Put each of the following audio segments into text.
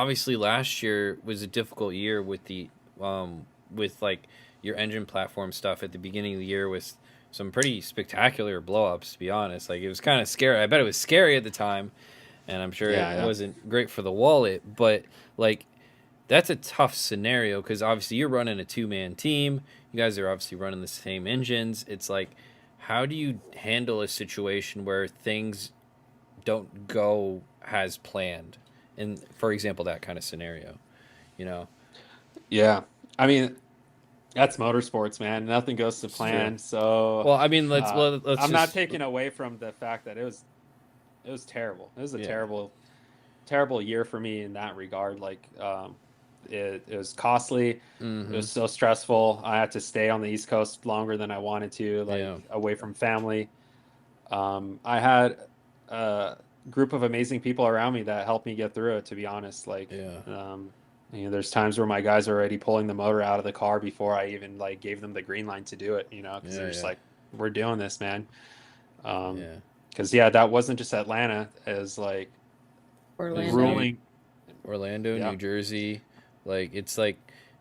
obviously last year was a difficult year with the with like your engine platform stuff at the beginning of the year with some pretty spectacular blowups. To be honest, like it was kind of scary. I bet it was scary at the time, and I'm sure it Yeah, wasn't great for the wallet. But like that's a tough scenario because obviously you're running a 2-man team. You guys are obviously running the same engines. It's like, how do you handle a situation where things don't go as planned? And for example, that kind of scenario, you know, yeah. I mean, that's motorsports, man. Nothing goes to it's true. plan. So Well, I mean, let's I'm not just taking away from the fact that it was terrible. It was a yeah, terrible year for me in that regard. Like, it was costly. It mm-hmm, was so stressful. I had to stay on the East Coast longer than I wanted to, yeah, like away from family. I had a group of amazing people around me that helped me get through it, to be honest. Like, yeah, there's times where my guys are already pulling the motor out of the car before I even like gave them the green light to do it, because they're just yeah, like, we're doing this, man. Um, yeah. because yeah, that wasn't just Atlanta as like It was New Orlando. grueling. Orlando, Yeah. New Jersey. Like it's like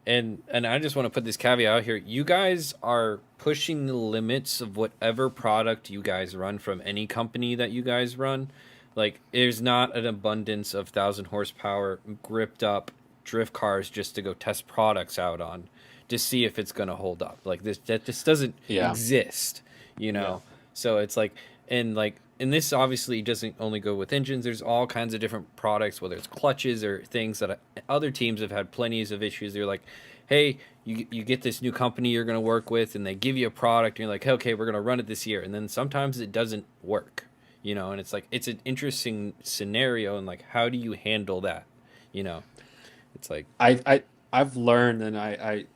and I just want to put this caveat out here. You guys are pushing the limits of whatever product you guys run from any company that you guys run. Like there's not an abundance of 1,000 horsepower gripped up drift cars just to go test products out on to see if it's going to hold up. Like this that just doesn't Yeah. exist, Yeah. So it's and this obviously doesn't only go with engines. There's all kinds of different products, whether it's clutches or things that other teams have had plenty of issues. They're like, hey, you get this new company you're going to work with, and they give you a product, and you're like, okay, we're going to run it this year, and then sometimes it doesn't work, and it's like it's an interesting scenario, and like how do you handle that, you know? It's like I've learned, and I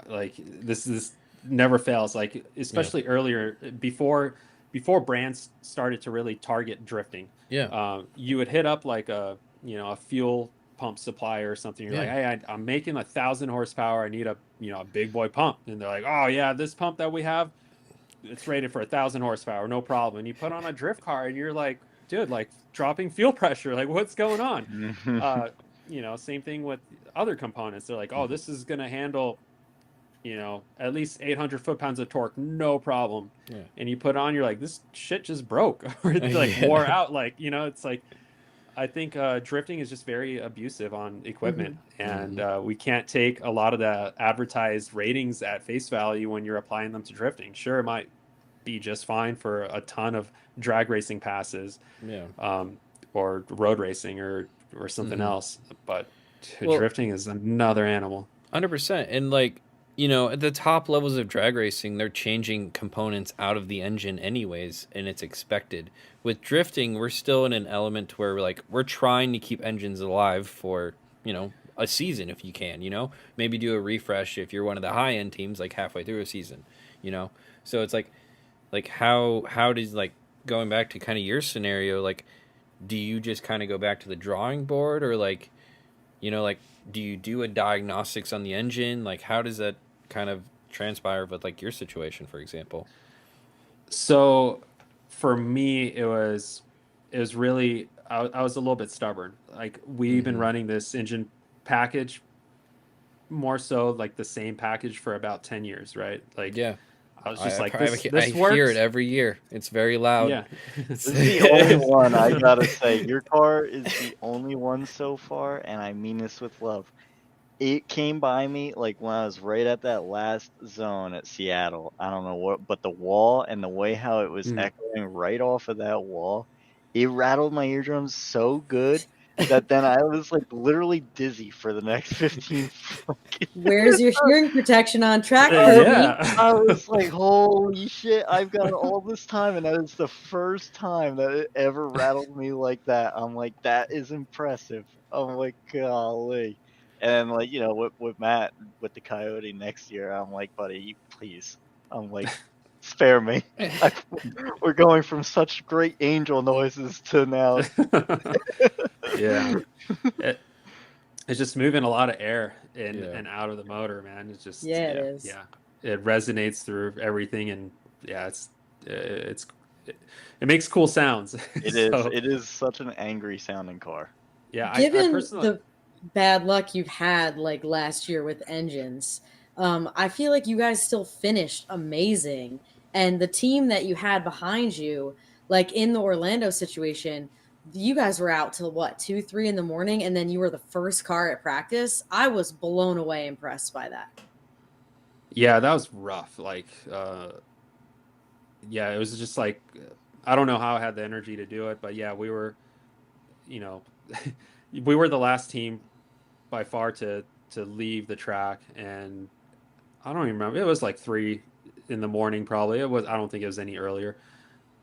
like this never fails. Like, yeah, especially earlier, before brands started to really target drifting, yeah, you would hit up like a fuel pump supplier or something. You're like, yeah, hey, I'm making 1,000 horsepower. I need a big boy pump, and they're like, oh yeah, this pump that we have, it's rated for 1,000 horsepower, no problem. And you put on a drift car, and you're like, dude, like dropping fuel pressure, like what's going on? Uh, Same thing with other components. They're like, oh, mm-hmm. this is gonna handle at least 800 foot-pounds of torque, no problem. Yeah, And you put on, you're like, this shit just broke, or it like wore yeah, out. Like, it's like, I think drifting is just very abusive on equipment, Hmm. and mm-hmm. we can't take a lot of the advertised ratings at face value when you're applying them to drifting. Sure, it might be just fine for a ton of drag racing passes, Yeah, um, or road racing, or something mm-hmm. else, but Well, drifting is another animal. 100%. And like, at the top levels of drag racing, they're changing components out of the engine anyways, and it's expected. With drifting, we're still in an element where we're trying to keep engines alive for, a season if you can, Maybe do a refresh if you're one of the high end teams like halfway through a season, you know. So it's like how does like going back to kind of your scenario, like do you just kind of go back to the drawing board or like do you do a diagnostics on the engine? Like how does that kind of transpire with like your situation, for example? So for me, it was really, I was a little bit stubborn. Like, we've been Mm-hmm. running this engine package, more so like the same package, for about 10 years, right? Like, Yeah, I was just I, like, I, I this hear it works. every year. It's very loud. Yeah. This is the only one I gotta say. Your car is the only one so far, and I mean this with love. It came by me like when I was right at that last zone at Seattle. I don't know what, but the wall and the way how it was Mm. echoing right off of that wall, it rattled my eardrums so good that then I was like literally dizzy for the next 15 fucking Where's your hearing protection on track, Kirby? Yeah. I was like, holy shit, I've got all this time, and that is the first time that it ever rattled me like that. I'm like, that is impressive. I'm like, golly. And then, like, with Matt, with the Coyote next year, I'm like, buddy, you please. I'm like, spare me. We're going from such great angel noises to now. Yeah. It, it's just moving a lot of air in Yeah. and out of the motor, man. It's just, Yeah, it Yeah. is. yeah, it resonates through everything, and yeah, it's it makes cool sounds. It is. So It is such an angry sounding car. yeah, I Given personally, the bad luck you've had like last year with engines. I feel like you guys still finished amazing. And the team that you had behind you, like in the Orlando situation, you guys were out till what, 2, 3 in the morning, and then you were the first car at practice. I was blown away impressed by that. Yeah, that was rough. Yeah, it was just like, I don't know how I had the energy to do it, but yeah, we were, you know, we were the last team by far to leave the track, and I don't even remember. It was like 3 in the morning, probably. It was. I don't think it was any earlier.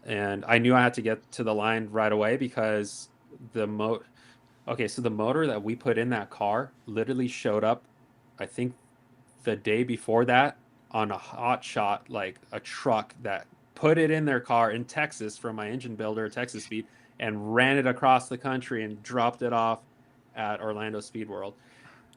And I knew I had to get to the line right away because the mo. Okay, so the motor that we put in that car literally showed up, I think, the day before that on a hot shot, like a truck that put it in their car in Texas from my engine builder, Texas Speed, and ran it across the country and dropped it off at Orlando Speed World.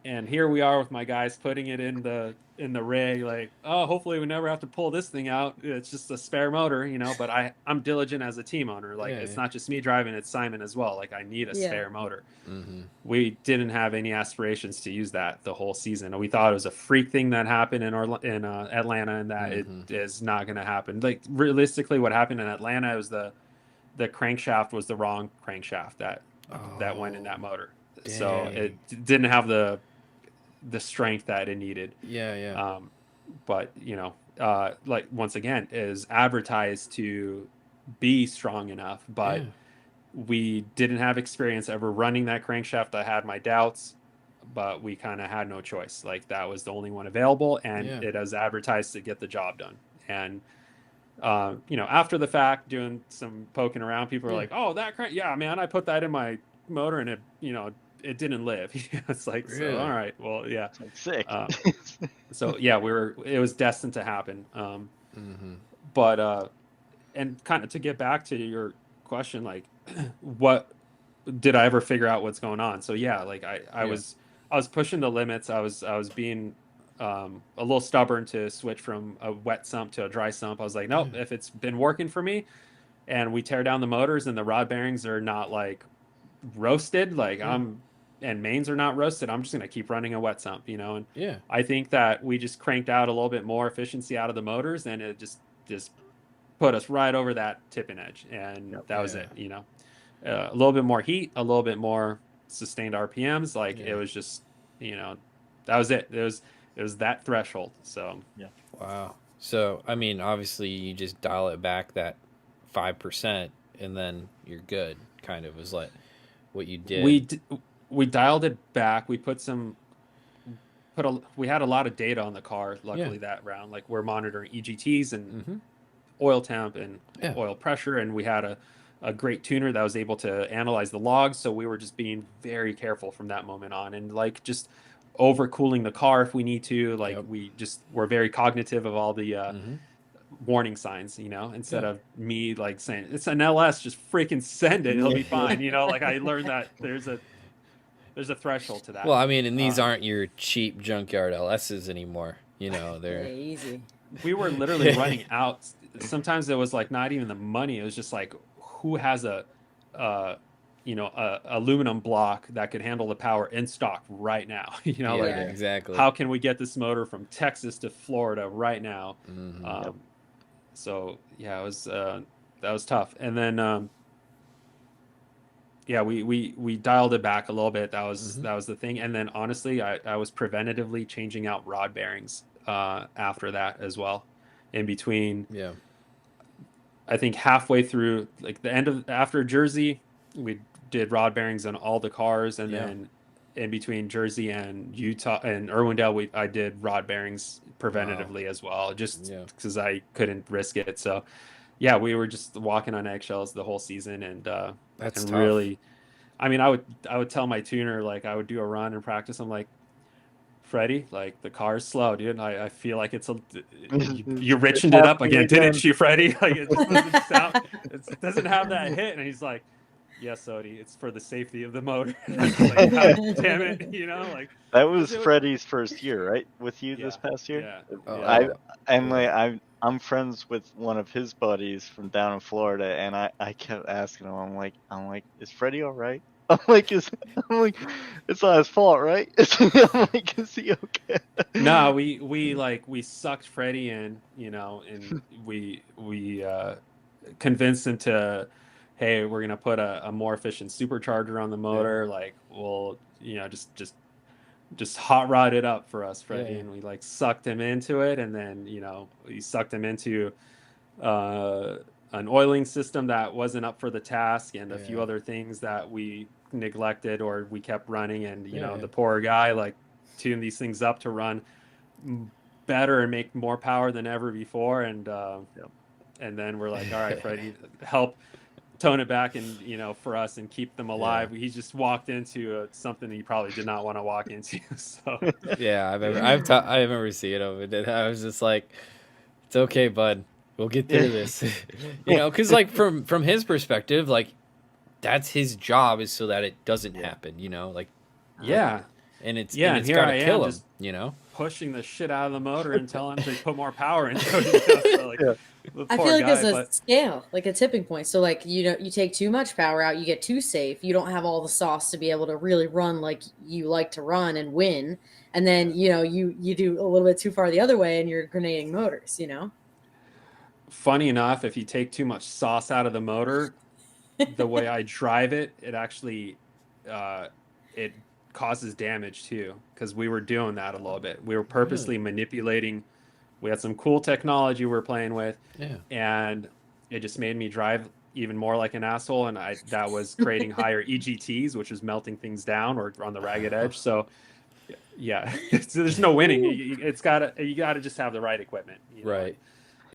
And here we are with my guys putting it in the rig, like, oh, hopefully we never have to pull this thing out. It's just a spare motor, you know. But I'm diligent as a team owner. Like, Yeah. it's not just me driving, it's Simon as well. Like, I need a Yeah. spare motor. Mm-hmm. We didn't have any aspirations to use that the whole season. We thought it was a freak thing that happened in Atlanta, and that it is not going to happen. Like, realistically, what happened in Atlanta was the crankshaft was the wrong crankshaft that went in that motor. So dang. it didn't have the strength that it needed. Yeah. But like, once again, is advertised to be strong enough, but Yeah. we didn't have experience ever running that crankshaft. I had my doubts, but we kind of had no choice. Like, that was the only one available, and Yeah. it was advertised to get the job done. And after the fact, doing some poking around, people are Yeah. like, "Oh, that crank, yeah, man, I put that in my motor, and it didn't live." It's like, so, Really? all right, well, yeah. It's like sick. So yeah, it was destined to happen. Mm-hmm. But and kind of to get back to your question, like, what did I ever figure out what's going on? So yeah, like I Yeah. was pushing the limits. I was being a little stubborn to switch from a wet sump to a dry sump. I was like, nope, Yeah. if it's been working for me, and we tear down the motors and the rod bearings are not like roasted, like Yeah. and mains are not roasted, I'm just gonna keep running a wet sump, And Yeah. I think that we just cranked out a little bit more efficiency out of the motors, and it just put us right over that tipping edge, and that was Yeah. it. A little bit more heat, a little bit more sustained RPMs. Like, Yeah. it was just, that was it. It was that threshold. So Wow. So, I mean, obviously, you just dial it back that 5%, and then you're good. Kind of was like what you did. we dialed it back. We we had a lot of data on the car. Luckily, that round, like, we're monitoring EGTs and oil temp and oil pressure, and we had a great tuner that was able to analyze the logs. So we were just being very careful from that moment on, and like, just overcooling the car if we need to. Like, we're very cognitive of all the warning signs, instead of me like saying it's an LS, just freaking send it, it'll be fine. Like, I learned that there's a threshold to that. Well, I mean, and these aren't your cheap junkyard LSs anymore. They're easy. We were literally running out. Sometimes it was like not even the money. It was just like, who has a aluminum block that could handle the power in stock right now? Like, exactly. how can we get this motor from Texas to Florida right now? So yeah, it was that was tough. And then yeah, we dialed it back a little bit. That was the thing. And then honestly, I was preventatively changing out rod bearings after that as well. In between, I think halfway through, like the end of after Jersey, we did rod bearings on all the cars, and then in between Jersey and Utah and Irwindale, I did rod bearings preventatively as well, just because I couldn't risk it. So yeah, we were just walking on eggshells the whole season, and that's and tough. really, I mean, I would tell my tuner, like, I would do a run and practice. I'm like, Freddie, like, the car's slow, dude. I feel like it's you richened it up again, didn't you, Freddie? Like, it just doesn't sound, it doesn't have that hit. And he's like, yes, Odie, it's for the safety of the motor. Like, God damn it, like, that was Freddie's first year, right, with you this past year. I'm friends with one of his buddies from down in Florida, and I kept asking him, I'm like, is Freddie all right? I'm like, I'm like, it's not his fault, right? I'm like, is he okay? No, we sucked Freddie in, and we convinced him to, hey, we're gonna put a more efficient supercharger on the motor. Like, we'll, just hot rod it up for us, Freddie. Yeah. And we like sucked him into it, and then we sucked him into uh, an oiling system that wasn't up for the task, and a few Yeah. other things that we neglected or we kept running. And Yeah. the poor guy like tuned these things up to run better and make more power than ever before. And and then we're like, all right, Freddie, help tone it back, and for us, and keep them alive. He just walked into something he probably did not want to walk into. So Yeah, I remember seeing him, and then I was just like, "It's okay, bud. We'll get through this." Because like from his perspective, like that's his job is so that it doesn't happen. Like yeah, and it's and here gotta I kill am, him. just pushing the shit out of the motor and telling him to put more power into it. So, like, the I poor feel like guy, there's a scale, like a tipping point. So like you take too much power out, you get too safe. You don't have all the sauce to be able to really run like you like to run and win. And then you do a little bit too far the other way, and you're grenading motors. Funny enough, if you take too much sauce out of the motor, the way I drive it, it actually it causes damage too, because we were doing that a little bit. We were purposely manipulating. We had some cool technology we were playing with, and it just made me drive even more like an asshole. And that was creating higher EGTs, which is melting things down or on the ragged edge. So yeah, there's no winning. You gotta just have the right equipment. Right.